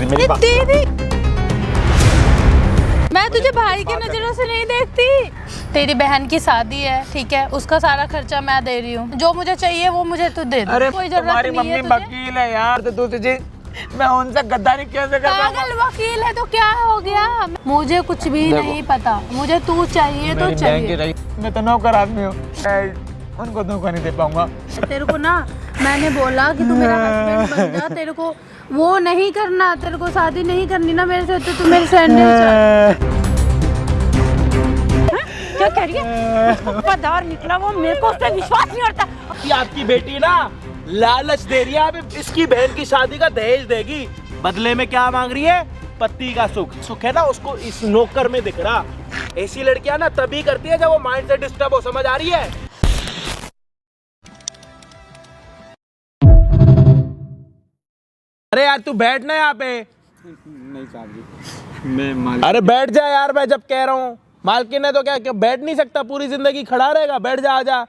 मेरी बात। तेरी मैं तुझे भाई की नजरों से नहीं देखती। तेरी बहन की शादी है, ठीक है, उसका सारा खर्चा मैं दे रही हूँ। जो मुझे चाहिए वो मुझे तू दे दे। अरे कोई जरूरत तुम्हारी नहीं है मम्मी तुझे। वकील है यार, तो तू तुझे मैं उनसे गद्दारी कैसे कर रहा पागल वकील है तो क्या हो गया? मुझे कुछ भी नहीं पता, मुझे तू चाहिए तो चाहिए। मैं तो नौकर आदमी हूँ, उनको धोखा नहीं दे पाऊंगा। तेरे को ना मैंने बोला कि तू मेरा हस्बैंड बन जा, तेरे को वो नहीं करना, तेरे को शादी नहीं करनी ना मेरे से, तो तू मेरे सैंडल क्या कह रही है? वफादार निकला वो, मेरे को उस पे विश्वास नहीं होता। कि आपकी बेटी ना लालच दे रही है, अब इसकी बहन की शादी का दहेज देगी, बदले में क्या मांग रही है? पति का सुख। सुख है ना उसको इस नौकर में दिख रहा। ऐसी लड़कियां ना तभी करती है जब वो माइंड से डिस्टर्ब हो, समझ आ रही है? अरे यार तू बैठ ना यहाँ पे। नहीं साहब जी, मैं मालिक। अरे बैठ जा यार, मैं जब कह रहा हूँ। मालकिन है तो क्या बैठ नहीं सकता? पूरी जिंदगी खड़ा रहेगा? बैठ जा, आजा।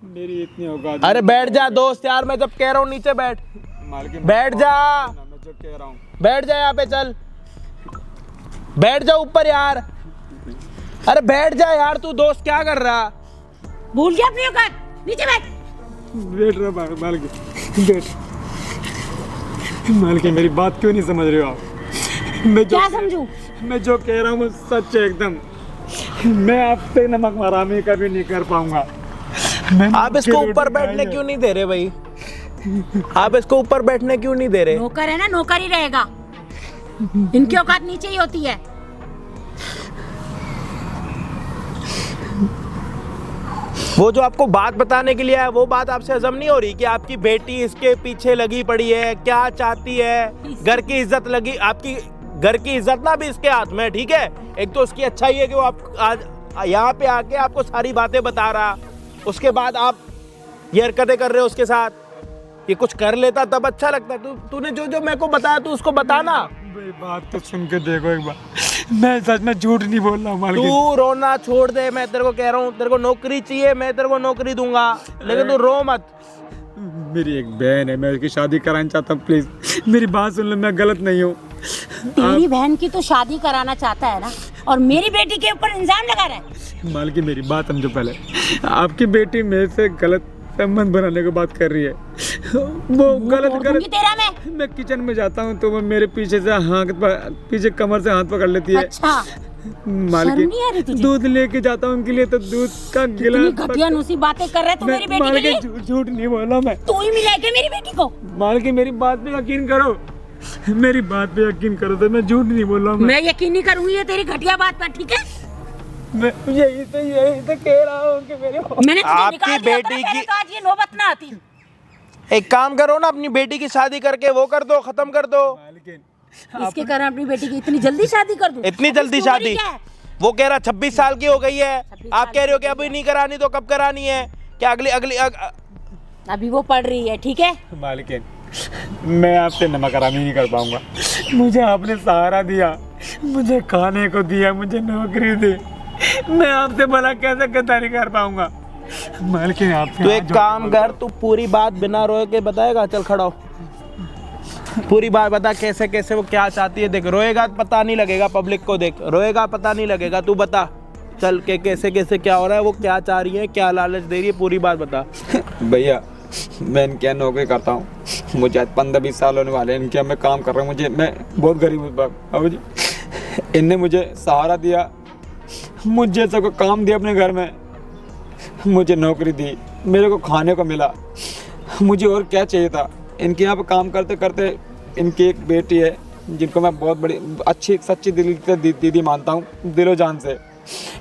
मेरी इतनी औकात। अरे बैठ जा दोस्त यार, मैं जब कह रहा हूँ नीचे बैठ। मालिक बैठ जा, मैं जो कह रहा हूँ। बैठ जा यहाँ पे, चल बैठ जा ऊपर यार। अरे बैठ जा यार, तू दोस्त क्या कर रहा? भूल गया अपनी औकात, नीचे बैठ। बैठ रहा मालिक, बैठ। मालिक मेरी बात क्यों नहीं समझ रहे हो आप? मैं क्या समझूं? मैं जो कह रहा हूँ वो सच है एकदम। मैं आपसे नमक हरामी कभी नहीं कर पाऊंगा। आप इसको ऊपर बैठने क्यों नहीं दे रहे भाई? आप इसको ऊपर बैठने क्यों नहीं दे रहे? नौकर है ना, नौकर ही रहेगा। इनकी औकात नीचे ही होती है। वो जो आपको बात बताने के लिए है, वो बात आपसे हजम नहीं हो रही कि आपकी बेटी इसके पीछे लगी पड़ी है, क्या चाहती है? घर की इज्जत लगी, आपकी घर की इज्जत ना भी इसके हाथ में, ठीक है? एक तो उसकी अच्छाई है कि वो आप आज यहाँ पे आके आपको सारी बातें बता रहा, उसके बाद आप ये हरकतें कर रहे हो उसके साथ। ये कुछ कर लेता तब अच्छा लगता। तूने जो जो मेरे को बताया तू उसको बताना। मेरी बात तो सुन के देखो एक बार, मैं सच में झूठ नहीं बोल रहा हूँ मालिक। तू रोना छोड़ दे, मैं तेरे को कह रहा हूँ, तेरे को नौकरी चाहिए, मैं तेरे को नौकरी दूंगा, लेकिन तू रो मत। मेरी एक बहन है, मैं उसकी शादी कराना चाहता हूँ, प्लीज मेरी बात सुन लो, मैं गलत नहीं हूँ। तेरी बहन की तो शादी कराना चाहता है ना, और मेरी बेटी के ऊपर इल्जाम लगा रहा है। मालिक मेरी बात समझो पहले। आपकी बेटी मेरे से गलत संबंध बनाने की बात कर रही है। वो गलत तेरा मैं किचन में जाता हूँ तो वो मेरे पीछे से पीछे कमर से हाथ पकड़ लेती है। अच्छा, मालिक दूध लेके जाता हूँ उनके लिए, तो दूध का गिलास। घटिया नुसी बातें कर रहे तू मेरी बेटी के लिए। झूठ नहीं बोला मैं। तू ही मिला के मेरी बेटी को। मालिक मेरी बात पे यकीन करो, मेरी बात पे यकीन करो, तो मैं झूठ नहीं बोल रहा हूँ। मैं यकीन नहीं करूंगी ये तेरी घटिया बात पर, ठीक है? मैं यही तो कह रहा हूँ कि मैंने आपकी बेटी की तो आज ये नौबत ना आती। एक काम करो ना, अपनी बेटी की शादी करके वो कर दो, खत्म कर दो। इसके कारण अपनी बेटी की इतनी जल्दी शादी कर दूं? इतनी जल्दी शादी? वो कह रहा 26 साल की हो गई है, आप कह रहे हो कि अभी नहीं करानी, तो कब करानी है? क्या अगली अभी वो पढ़ रही है, ठीक है? मालिक मैं आपसे नमक हरामी नहीं कर पाऊंगा। मुझे आपने सहारा दिया, मुझे खाने को दिया, मुझे नौकरी दी, मैं आपसे भला कैसे गद्दारी कर पाऊंगा? मालिक आप तो एक काम कर, तू पूरी बात बिना रोए के बताएगा? चल खड़ा हो, पूरी बात बता, कैसे कैसे वो क्या चाहती है। देख रोएगा पता नहीं लगेगा पब्लिक को, देख रोएगा पता नहीं लगेगा, तू बता चल के कैसे कैसे क्या हो रहा है, वो क्या चाह रही है, क्या लालच दे रही है, पूरी बात बता। भैया मैं इनके यहाँ नौकरी करता हूँ, मुझे आज 15-20 साल होने वाले हैं इनके यहाँ मैं काम कर रहा हूँ। मैं बहुत गरीब हूँ बाबू जी। इनने मुझे सहारा दिया, मुझे जैसा को काम दिया अपने घर में, मुझे नौकरी दी, मेरे को खाने को मिला, मुझे और क्या चाहिए था? इनके यहाँ पर काम करते करते इनकी एक बेटी है जिनको मैं बहुत बड़ी अच्छी सच्ची दिल से दीदी मानता हूँ, दिलो जान से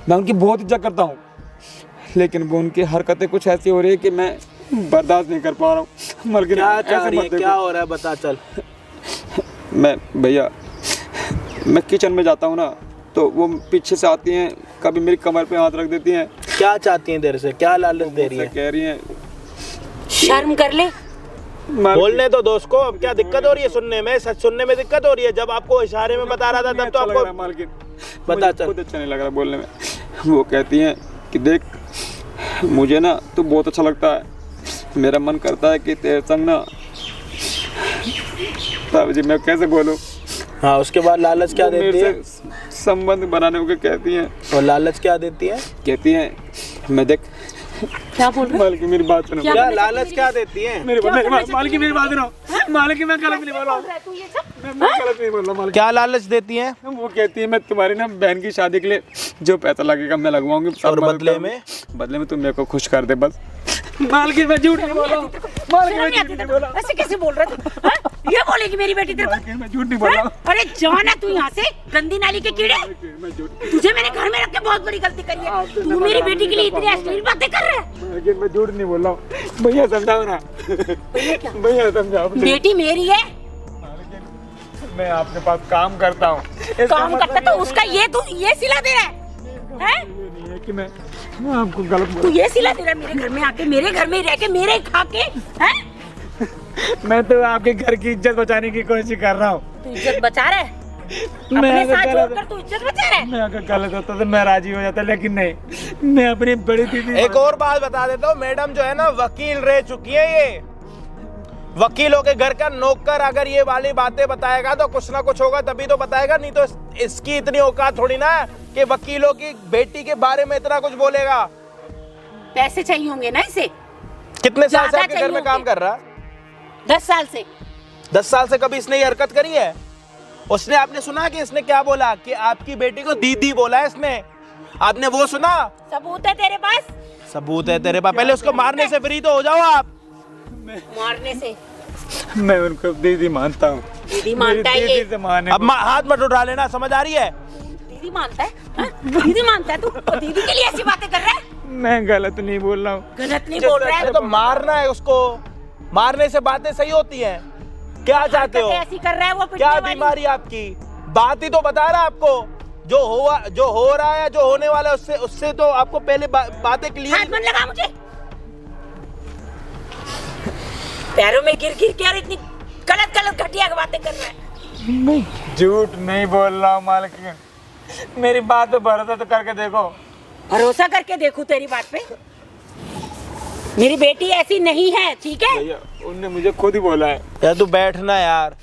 मैं उनकी बहुत इज्जत करता हूँ, लेकिन वो उनकी हरकतें कुछ ऐसी हो रही है कि मैं बर्दाश्त नहीं कर पा रहा हूँ। मलकिन क्या चाह रही है, क्या हो रहा है बता चल। मैं भैया मैं किचन में जाता हूँ ना, तो वो पीछे से आती हैं, कभी मेरी कमर पे हाथ रख देती हैं। क्या चाहती हैं देर से, क्या लालच दे रही है? कह रही हैं शर्म कर ले। बोलने तो दोस्त को, अब क्या दिक्कत हो रही है सुनने में? सच सुनने में दिक्कत हो रही है? जब आपको इशारे में बता रहा था तब तो आपको मालकिन बता चल। खुद अच्छा नहीं लग रहा बोलने में। वो कहती हैं कि देख मुझे ना तू बहुत अच्छा लगता है, मेरा मन करता है कि तेरे संग ना। तब जी मैं कैसे बोलूं? हाँ, उसके बाद लालच क्या वो देती मेरे है? से संबंध बनाने को कहती हैं। और लालच क्या देती है? कहती हैं मैं देख क्या बोल रहे मालिक मेरी बात सुनो। क्या लालच क्या देती है? मालिक मेरी बात सुनो। मालिक मैं गलत नहीं बोल रहा हूँ। मैं गलत नहीं बोल रहा मालिक। क्या लालच देती है? वो कहती है मैं तुम्हारी ना बहन की शादी के लिए जो पैसा लगेगा मैं लगवाऊंगी और सब बदले मदद में तुम मेरे को खुश कर दे बस। मालिक मैं झूठ नहीं बोल रहा हूँ। मालिक मैं झूठ नहीं बोल रहा हूँ। ऐसे कैसे बोल रहे तू? हाँ? ये बोलेगी मेरी बेटी तेरे को? मालिक मैं झूठ नहीं बोल रहा हूँ। अरे जाना तू यहाँ से, गंदी नाली के कीड़े। मैं झूठ तुझे मैंने घर में रख के बहुत बड़ी गलती करी है। तू मेरी बेटी के लिए इतनी अश्लील बातें कर रहा है। मालिक मैं झूठ नहीं बोल रहा हूँ। भैया समझाओ ना। भैया समझाओ। बेटी मेरी है, मैं आपके पास काम करता हूँ। काम करता तो उसका ये सिला दे रहा है, हैं? ये नहीं है कि मैं आपको गलत तू ये सिला दे रहा है मेरे घर में आके, मेरे घर में रह के, मेरे खा के, हैं? मैं तो आपके घर की इज्जत बचाने की कोशिश कर रहा हूँ। तू इज्जत बचा रहा है? मैं अपने अगर साथ गलत छोड़कर तू इज्जत बचा रहा है? मैं अगर गलत होता तो मैं राजी हो जाता लेकिन नहीं। मैं अपनी बड़ी दीदी एक और बात बता देता हूँ, मैडम जो है ना वकील रह चुकी है। ये वकीलों के घर का नौकर अगर ये वाली बातें बताएगा तो कुछ ना कुछ होगा, तभी तो बताएगा, नहीं तो इसकी इतनी औकात थोड़ी ना है कि वकीलों की बेटी के बारे में इतना कुछ बोलेगा। पैसे चाहिए होंगे ना इसे? कितने साल से ज्यादा आपके घर में चाहिए काम कर रहा? 10 साल से। 10 साल से कभी इसने ये हरकत करी है? उसने, आपने सुना कि इसने क्या बोला कि आपकी बेटी को दीदी बोला है इसने? आपने वो सुना? सबूत है तेरे पास? सबूत है तेरे पास? पहले उसको मारने से फ्री तो हो जाओ आप। मारने से? मैं उनको दीदी मानता हूँ। दीदी मानता है ये? दीदी से माने अब हाथ मत उठा लेना, समझ आ रही है? दीदी मानता है? हाँ? दीदी मानता है तू? और दीदी के लिए ऐसी बातें कर रहा है? मैं गलत नहीं बोल रहा हूँ। गलत नहीं बोल रहा है। तो मारना है उसको, मारने से बातें सही होती हैं। क्या चाहते हो? ऐसी कर रहा है वो? क्या बीमारी आपकी? बात ही तो बता रहा आपको, जो हो रहा है, जो होने वाला है, उससे तो आपको पहले बातें क्लियर। हाथ मत लगा मुझे, पैरों में गिर गिर के, और इतनी गलत गलत घटिया बातें कर रहा है। मैं झूठ नहीं बोल रहा हूँ मालिक। मेरी बात पे भरोसा तो करके देखो। भरोसा करके देखूं तेरी बात पे? मेरी बेटी ऐसी नहीं है, ठीक है? भैया उनने मुझे खुद ही बोला है। यार तू बैठना यार,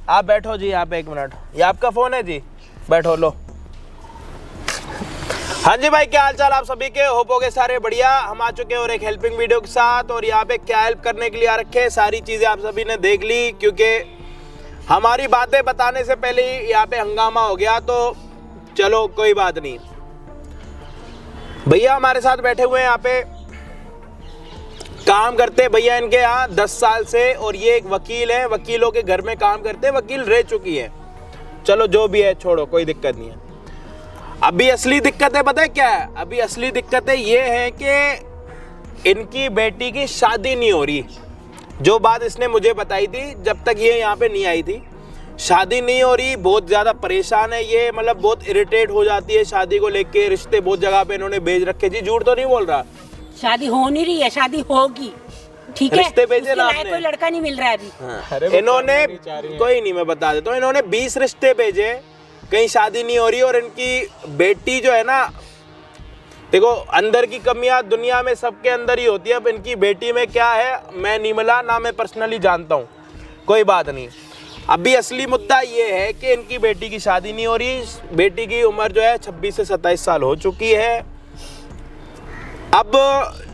आप बैठो जी यहाँ पे 1 मिनट। ये आपका फोन है जी, बैठो लो। हाँ जी भाई, क्या हाल चाल आप सभी के? होप हो गए सारे बढ़िया। हम आ चुके हैं और एक हेल्पिंग वीडियो के साथ, और यहाँ पे क्या हेल्प करने के लिए आ रखे हैं, सारी चीजें आप सभी ने देख ली, क्योंकि हमारी बातें बताने से पहले ही यहाँ पे हंगामा हो गया। तो चलो कोई बात नहीं, भैया हमारे साथ बैठे हुए हैं, यहाँ पे काम करते हैं भैया इनके यहाँ 10 साल से, और ये एक वकील है, वकीलों के घर में काम करते हैं, वकील रह चुकी है। चलो जो भी है छोड़ो, कोई दिक्कत नहीं है। अभी असली दिक्कतें पता है क्या है? अभी असली दिक्कतें ये हैं कि इनकी बेटी की शादी नहीं हो रही। जो बात इसने मुझे बताई थी जब तक ये यहाँ पे नहीं आई थी, शादी नहीं हो रही, बहुत ज़्यादा परेशान है ये, मतलब बहुत इरिटेट हो जाती है शादी को लेके। रिश्ते बहुत जगह पे इन्होंने भेज रखे जी, झूठ तो नहीं बोल रहा। शादी हो नहीं रही है, शादी होगी, ठीक है? रिश्ते भेजे उसके ना लायक आपने? कोई लड़का नहीं मिल रहा है अभी। अरे वो इन्होंने, करना नहीं चाह रही है। कोई नहीं, मैं बता देता हूँ, इन्होंने 20 रिश्ते भेजे, कहीं शादी नहीं हो रही। और इनकी बेटी जो है ना, देखो अंदर की कमियां दुनिया में सबके अंदर ही होती है। अब इनकी बेटी में क्या है मैं नहीं मिला ना, मैं पर्सनली जानता हूँ, कोई बात नहीं। अभी असली मुद्दा ये है कि इनकी बेटी की शादी नहीं हो रही। बेटी की उम्र जो है 26 से 27 साल हो चुकी है। अब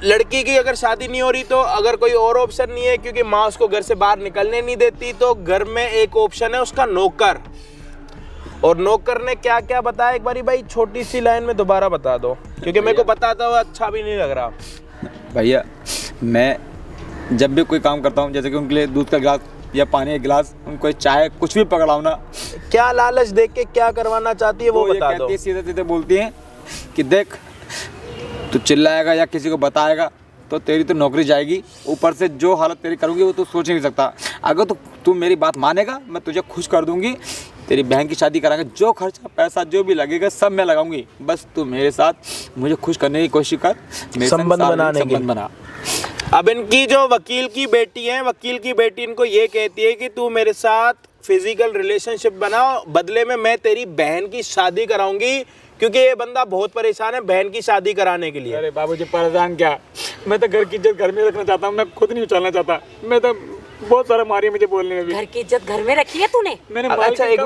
लड़की की अगर शादी नहीं हो रही तो अगर कोई और ऑप्शन नहीं है, क्योंकि माँ उसको घर से बाहर निकलने नहीं देती, तो घर में एक ऑप्शन है उसका नौकर। और नौकर ने क्या क्या बताया एक बारी भाई छोटी सी लाइन में दोबारा बता दो, क्योंकि मेरे को बताता हुआ अच्छा भी नहीं लग रहा। भैया मैं जब भी कोई काम करता हूँ, जैसे कि उनके लिए दूध का गिलास या पानी का गिलास, उनको चाय कुछ भी पकड़ाऊँ ना, क्या लालच देख के क्या करवाना चाहती है वो बता दो। सीधे सीधे बोलती हैं कि देख तू चिल्लाएगा या किसी को बताएगा तो तेरी तो नौकरी जाएगी, ऊपर से जो हालत तेरी करूँगी वो तू सोच नहीं सकता। अगर तू मेरी बात मानेगा मैं तुझे खुश कर दूँगी, तेरी बहन की शादी कराएगा, जो खर्चा पैसा जो भी लगेगा सब मैं लगाऊंगी, बस तू मेरे साथ मुझे खुश करने की कोशिश कर, मेरे साथ संबंध बनाने की। बना। अब इनकी जो वकील की बेटी है, वकील की बेटी इनको ये कहती है कि तू मेरे साथ फिजिकल रिलेशनशिप बनाओ, बदले में मैं तेरी बहन की शादी कराऊंगी, क्योंकि ये बंदा बहुत परेशान है बहन की शादी कराने के लिए। अरे बाबूजी परेशान क्या, मैं तो घर की इज्जत घर में रखना चाहता हूँ, मैं खुद नहीं उछालना चाहता। मैं तो बहुत सारा मारी मुझे बोलने में भी। घर की इज्जत घर में रखी है तूने। मैंने अच्छा एक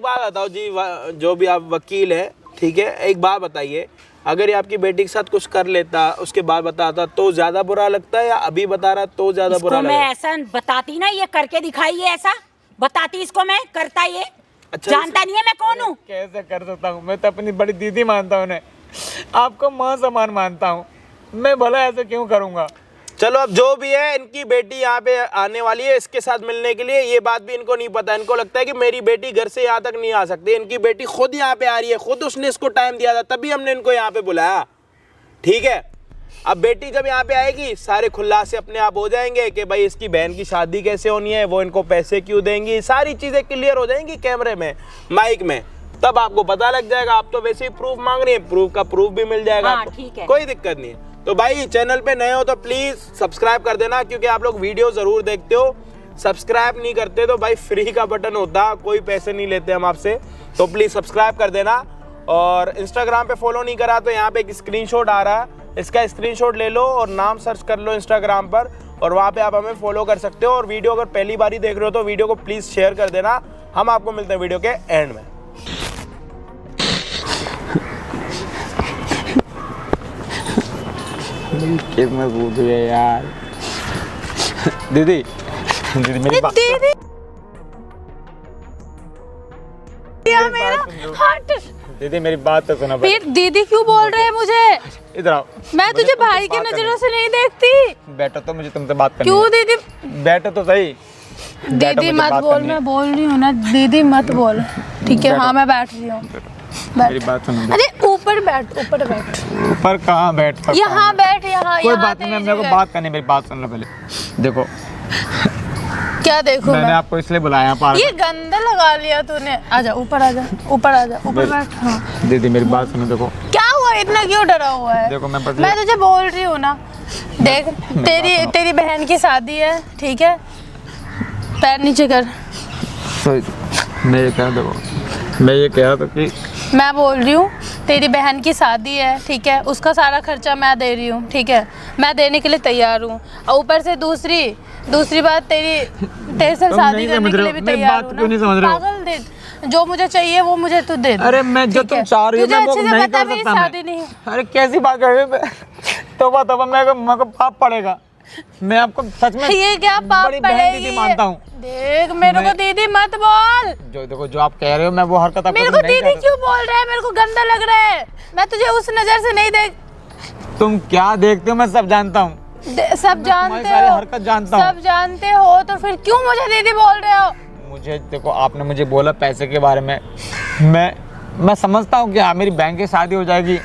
बात बताओ जी, जो भी आप वकील है, ठीक है, एक बात बताइए, अगर ये आपकी बेटी के साथ कुछ कर लेता, उसके बाद बताता तो ज्यादा बुरा लगता है, या अभी बता रहा तो ज्यादा बुरा लगता? मैं ऐसा बताती ना, ये करके दिखाई है, ऐसा बताती इसको मैं, करता ये। अच्छा, जानता नहीं है मैं कौन हूँ। कैसे कर सकता हूँ? मैं तो अपनी बड़ी दीदी मानता हूँ उन्हें, आपको माँ समान मानता हूँ, मैं भला ऐसे क्यों करूँगा? चलो अब जो भी है, इनकी बेटी यहाँ पे आने वाली है इसके साथ मिलने के लिए, ये बात भी इनको नहीं पता। इनको लगता है कि मेरी बेटी घर से यहाँ तक नहीं आ सकती। इनकी बेटी खुद यहाँ पे आ रही है, खुद उसने इसको टाइम दिया था, तभी हमने इनको यहाँ पे बुलाया, ठीक है। अब बेटी जब यहाँ पे आएगी, सारे खुलासे अपने आप हो जाएंगे कि भाई इसकी बहन की शादी कैसे होनी है, वो इनको पैसे क्यों देंगी, सारी चीज़ें क्लियर हो जाएंगी कैमरे में, माइक में, तब आपको पता लग जाएगा। आप तो वैसे ही प्रूफ मांग रही है, प्रूफ का प्रूफ भी मिल जाएगा हाँ, आपको, ठीक है। कोई दिक्कत नहीं है। तो भाई चैनल पे नए हो तो प्लीज सब्सक्राइब कर देना, क्योंकि आप लोग वीडियो जरूर देखते हो, सब्सक्राइब नहीं करते तो भाई फ्री का बटन होता, कोई पैसे नहीं लेते हम आपसे, तो प्लीज सब्सक्राइब कर देना। और इंस्टाग्राम पे फॉलो नहीं करा तो यहाँ पे एक स्क्रीनशॉट आ रहा है, इसका स्क्रीनशॉट ले लो और नाम सर्च कर लो इंस्टाग्राम पर, और वहाँ पे आप हमें फॉलो कर सकते हो। और वीडियो अगर पहली बार ही देख रहे हो तो वीडियो को प्लीज शेयर कर देना। हम आपको मिलते हैं वीडियो के एंड में। कितना बूढ़ है यार। दीदी दीदी मेरी बात, हट। दीदी मेरी बात तो सुनो। फिर दीदी क्यों बोल रहे हैं मुझे? इधर आओ। मैं तुझे भाई की नजरों से नहीं देखती। बैठो तो, मुझे तुमसे बात करनी क्यों है। दीदी? बैठो तो सही। बैठो, दीदी मुझे मत बात बोल, करनी है। मैं बोल रही हूँ ना, दीदी मत बोल, ठीक है? बैठो। हाँ मैं बैठ रही हूँ। मेरी बात सुनो। अरे ऊपर बैठ, ऊपर बैठ, ऊपर कहाँ बैठ सकता हूँ? यहाँ बैठ, यहाँ। कोई यहाँ बात नहीं, तेरी मेरे को जगह। बात करनी है, मेरी बात सुन लो पहले। देखो क्या देखो? मैंने मैं आपको इसलिए बुलाया पार्क। ये गंदा लगा लिया तूने। आजा ऊपर, आजा ऊपर, आजा ऊपर बैठ। हाँ दीदी मेरी बात सुनो। देखो क्या हुआ, इतना क्यों डरा हुआ है? देखो मैं मैं तुझे बोल रही हूँ ना, देख तेरी बहन की शादी है, ठीक है? पैर नीचे कर। मैं ये कह, देखो मैं ये कह रहा था कि मैं बोल रही हूँ तेरी बहन की शादी है, ठीक है? उसका सारा खर्चा मैं दे रही हूँ, ठीक है? मैं देने के लिए तैयार हूँ। और ऊपर से दूसरी बात, तेरे से तुम शादी नहीं करने समझ के रहे लिए हो। भी मेरी तैयार बात हूँ क्यों नहीं समझ ना। रहे हो? पागल, दे जो मुझे चाहिए वो मुझे तू दे। अरे मैं जो ठीक तुम है? चाह रही हो तुझे मैं वो अच्छे से नहीं पता कर मेरी सकता शादी नहीं। मैं। अरे कैसी बात कर रहे हो? तोबा मेरे को पाप पड़ेगा। मैं आपको सच में ये क्या पाप बड़ी बहन पड़ेगी? दीदी मानता हूँ। देख मेरे को दीदी मत बोल। जो देखो जो आप कह रहे हो मैं वो हरकत आपको मेरे को नहीं दीदी कर- क्यों बोल रहा है? मेरे को गंदा लग रहा है। मैं तुझे उस नजर से नहीं देख। तुम क्या देखते हो मैं सब जानता हूँ। सब जानते सारी हो, हरकत जानता हूँ। सब जानते हो, तो फिर क्यों मुझे दीदी बोल रहे हो? मुझे देखो, आपने मुझे बोला पैसे के बारे में, मैं समझता हूँ कि हाँ मेरी बहन की शादी हो जाएगी,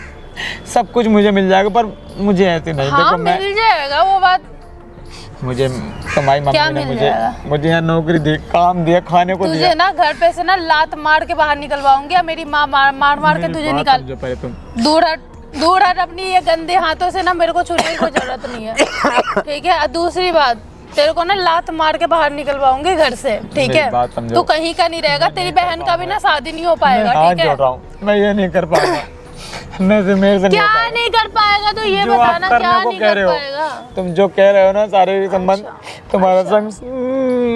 सब कुछ मुझे मिल जाएगा, पर मुझे ऐसे नहीं। हाँ देखो मैं, मिल जाएगा वो बात। मुझे तुम्हारी क्या मम्मी ने मिल जाएगा? मुझे यहाँ नौकरी दी, काम दिया, खाने को दिया। तुझे ना घर पे से ना लात मार के बाहर निकलवाऊंगी, या मेरी माँ मार के मेरी तुझे बात निकाल। समझो पहले तुम। दूर हट अपनी ये गंदे हाथों से ना, मेरे को छूने की कोई जरूरत नहीं है, ठीक है? और दूसरी बात, तेरे को ना लात मार के बाहर निकलवाऊंगी घर से, ठीक मेरी बात है? समझो। तू कहीं का नहीं रहेगा, तेरी बहन का भी ना शादी नहीं हो पाएगा, हाथ ठीक है? जोड़ रहा हूँ, मैं ये नहीं कर पाऊंगा। मेरे से नहीं हो क्या पाएगा। नहीं कर पाएगा? तो ये जो आप बताना, करने क्या को नहीं कह कर रहे हो, पाएगा? तुम जो कह रहे हो ना शारीरिक संबंध, तुम्हारा संग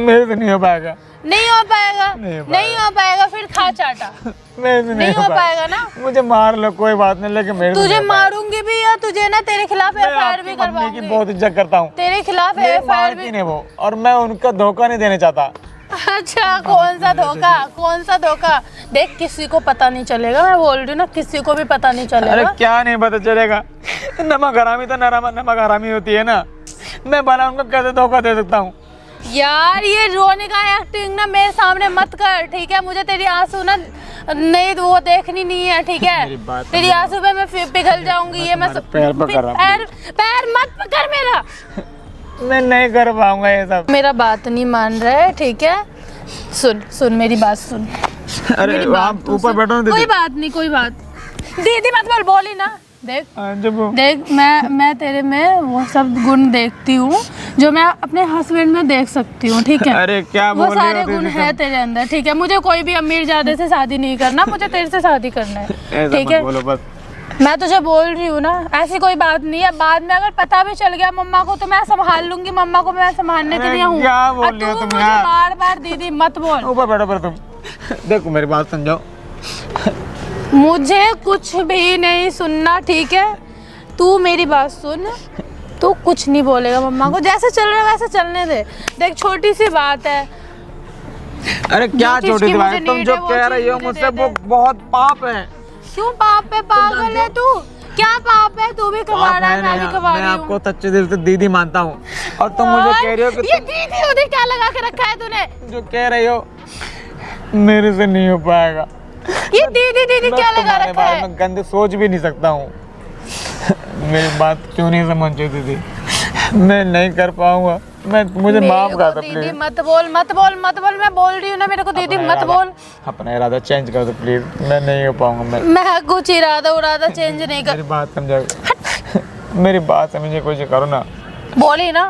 मेरे से नहीं हो पाएगा। नहीं हो पाएगा, नहीं हो नहीं हो पाएगा, फिर खा चाटा। मेरे से नहीं हो पाएगा ना? मुझे मार लो कोई बात नहीं, लेकिन मेरे से तुझे नहीं हो पाएगा। मारूंगी भी, या तुझे ना तेरे खिलाफ मैं एफआईआर आपकी भी मम्मी की करवाऊंगी। बहुत इज्जत करता हूँ, तेरे खिलाफ मेरे एफआईआर भी। मालकिन है वो, और मैं उनका धोखा नहीं देना चाहता। अच्छा कौन सा धोखा, कौन सा धोखा? देख किसी को पता नहीं चलेगा, मैं बोल रही हूँ ना, किसी को भी पता नहीं अरे चलेगा। क्या नहीं पता चलेगा? नमक हरामी तो नमक हरामी होती है ना, मैं भला उनको कैसे धोखा दे सकता हूँ? यार ये रोने का एक्टिंग ना मेरे सामने मत कर, ठीक है? मुझे तेरी आंसू ना नहीं वो देखनी नहीं है, ठीक है? मेरी बात तेरी आंसू पे मैं पिघल जाऊंगी। ये मैं तुम्हारे पैर पकड़ रहा हूँ। पैर मत पकड़ मेरा। मैं नहीं कर पाऊंगा ये सब। मेरा बात नहीं मान रहा है, ठीक है? सुन मेरी बात सुन। अरे मेरी बात आप तो ऊपर सुन। बैठो ना कोई दीदी। बात नहीं, कोई बात। दीदी मत बोल, बोली ना। देख जब देख मैं तेरे में वो सब गुण देखती हूँ जो मैं अपने हस्बैंड में देख सकती हूँ, ठीक है? अरे क्या वो बोल रही सारे हो गुण दीदी है तुम? तेरे अंदर, ठीक है? मुझे कोई भी अमीर ज्यादा से शादी नहीं करना, मुझे तेरे से शादी करना है, ऐसा ठीक मत है? बोलो बस। मैं तुझे बोल रही हूँ ना, ऐसी कोई बात नहीं है। बाद में अगर पता भी चल गया मम्मा को तो मैं संभाल लूंगी। मम्मा को मैं संभालने के लिए हूँ। क्या बोल रही हो तुम यार? बार बार दीदी मत बोल। ऊपर बैठो पर तुम। देखो मेरी बात समझो। मुझे कुछ भी नहीं सुनना, ठीक है? तू मेरी बात सुन। तू कुछ नहीं बोलेगा मम्मा को, जैसे चल रहा है वैसे चलने दे। देख छोटी सी बात है। अरे क्या जो चीज़ छोटी की सी बात मुझे है, तुम need जो है, वो कह चीज़ रही हो मुझे मुझसे दे वो दे। बहुत पाप है। क्यों पाप पे पागल है तू? क्या पाप है? तू भी कमा रहा है, मैं भी कमा मैं रही आपको हूँ। सच्चे दिल से दीदी मानता हूँ और तुम मुझे कह रही हो कि ये दीदी उदी क्या लगा के रखा है तूने? जो कह रही हो मेरे से नहीं हो पाएगा। ये दीदी दीदी मैं क्या लगा तुम्हारे रखा बारे है? में गंदे सोच भी नहीं सकता हूँ। मेरी बात क्यों नहीं समझते दीदी? मैं नहीं कर पाऊंगा। मुझे माफ मेरे कर को दो दीदी प्लीज। मत बोल मत बोल मत बोल। मैं बोल रही हूँ ना, मेरे को दीदी मत बोल। अपना इरादा चेंज कर दो प्लीज। मैं नहीं हो पाऊंगा। मैं कुछ इरादा चेंज नहीं कर। मेरी बात समझो। मेरी बात समझने की कोशिश करो ना। बोली ना,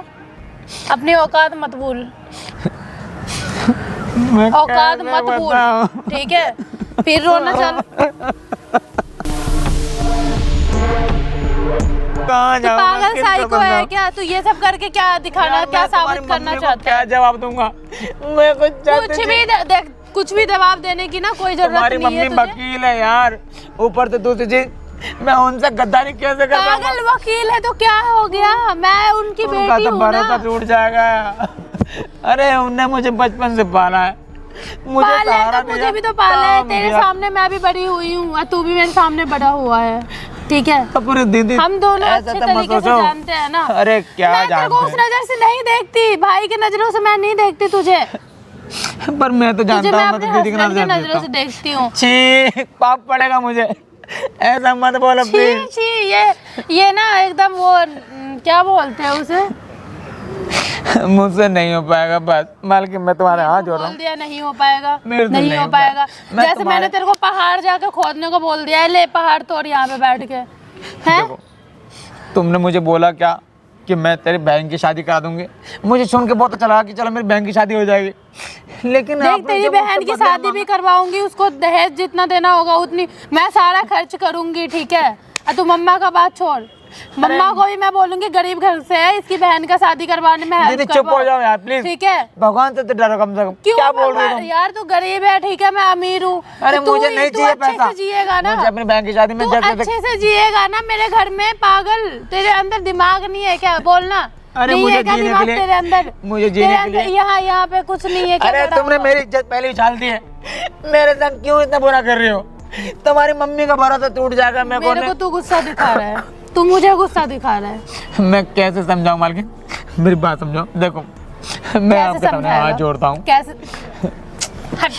अपनी औकात मत भूल। मैं औकात कैसे मत भूल, बताऊं? ठीक है? फिर रोना चल। कहाँ तू जाऊं मैं? पागल किसको साइको है समझाऊं? क्या? तू ये सब करके क्या दिखाना, यार, क्या मैं तुम्हारी साबित करना मम्मी को चाहता क्या है? जवाब दूंगा? मैं कुछ भी देख, कुछ भी जवाब देने की ना कोई जरूरत तुम्हारी नहीं है मम्मी तुझे। वकील है यार। ऊपर से दूसरी चीज मैं उनसे गद्दारी कैसे कर पाऊंगा? पागल वकील है तो क्या हो गया? मैं उनकी उनका बेटी तो हूँ भरोसा ना। टूट जाएगा। अरे उनने मुझे बचपन से पाला है। मुझे पाला है सहारा तो मुझे दिया, भी तो पाला है। काम तेरे दिया। सामने मैं भी बड़ी हुई हूँ और तू भी मेरे सामने बड़ा हुआ है, ठीक है? तो पूरी दीदी हम दोनों ऐसा अच्छे तो मत तरीके से सोचो। जानते हैं ना। अरे क्या मैं तेरे को उस जानते नजर से नहीं देखती, भाई की नजरों से मैं नहीं देखती तुझे। हैं? पर मैं तो तुझे जानता मैं हूँ। मैं अपने तो दीदी के नाम हस्बैंड की से नजरों से देखती हूँ। छी पाप पड़ेगा मुझे। ऐसा मत बोलो छी प्लीज। छी, ये ना एकदम वो क्या बोलते हैं उसे? मुझसे नहीं हो पाएगा। बस मालकिन मैं तुम्हारे हाथ जोड़ रहा बोल हूँ। दिया नहीं हो पाएगा, मेरे से नहीं हो पाएगा। मैं जैसे मैंने तेरे को पहाड़ जाके खोदने को बोल दिया है, ले पहाड़ तोड़ यहाँ पे बैठ के, हैं? देखो तुमने मुझे बोला क्या कि मैं तेरी बहन की शादी करा दूंगी। मुझे सुन के बहुत अच्छा लगा कि चलो मेरी बहन की शादी हो जाएगी। लेकिन देख आपने तेरी जब बहन मुझसे की बदला शादी भी करवाऊंगी, उसको दहेज जितना देना होगा उतनी मैं सारा खर्च करूंगी, ठीक है? और तू मम्मा का बात छोड़। मम्मा को भी मैं बोलूंगी गरीब घर से है, इसकी बहन का शादी करवाने में हेल्प दीदी चुप हो जाओ यार प्लीज। ठीक है? भगवान से तो डरो कम से कम। क्यों क्या बोल रहे हो तुम? यार? तू गरीब है, ठीक है? मैं अमीर हूँ। अरे तो मुझे नहीं चाहिए अच्छे पैसा। से जिएगा ना, मुझे अपनी बहन की शादी में तू जैसे अच्छे से जिएगा ना मेरे घर में। पागल, तेरे अंदर दिमाग नहीं है क्या? बोलना। अरे नहीं मुझे है क्या जीने दिमाग के लिए- तेरे अंदर? मुझे जीने तेरे के अंदर लिए- यहाँ पे कुछ नहीं है क्या? अरे करा तुमने हुआ? मेरी इज्जत पहले उछाल दी है। मेरे साथ क्यों इतना बुरा कर रही हो? तुम्हारी मम्मी का भरोसा टूट जाएगा। मेरे को तू गुस्सा दिखा रहा है, तू मुझे गुस्सा दिखा रहा है। मैं कैसे समझाऊं मालकिन? मेरी बात समझो। देखो मैं आपके सामने समझाएगा? हाथ जोड़ता हूँ। कैसे? हट,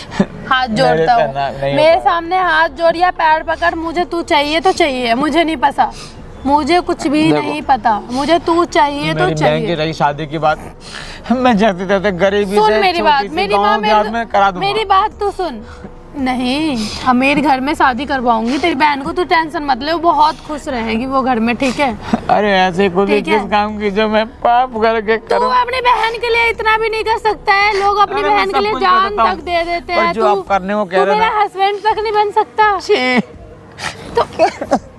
हाथ जोड़ता हूँ नहीं हो मेरे पाएगा। सामने हाथ जोड़ या पैर पकड़। मुझे तू चाहिए तो चाहिए, मुझे नहीं पता। मुझे कुछ भी देखो, नहीं पता। मुझे तू चाहिए तो मेरी बहन की चाहिए। रही शादी की बात। मैं जैसे तैसे गरीबी सुन से मेरी छोटी बात, सी मेरी गाँव माँ देहात में करा दूंगा। मेरी बात तो सुन। नहीं, अमीर घर में शादी करवाऊंगी तेरी बहन को, तू टेंशन मत ले, वो बहुत खुश रहेगी वो घर में, ठीक है? अरे ऐसे खुद ठीक है। किस काम की जो मैं पाप करके तू करूं? अपनी बहन के लिए इतना भी नहीं कर सकता है। लोग अपनी अरे मैं बहन के सब लिए कुछ जान करता हूं। तक दे देते और हैं। जो आप करने को कह तू रहे मेरा ना- हस्बैंड तक नहीं बन सकता। छी, तो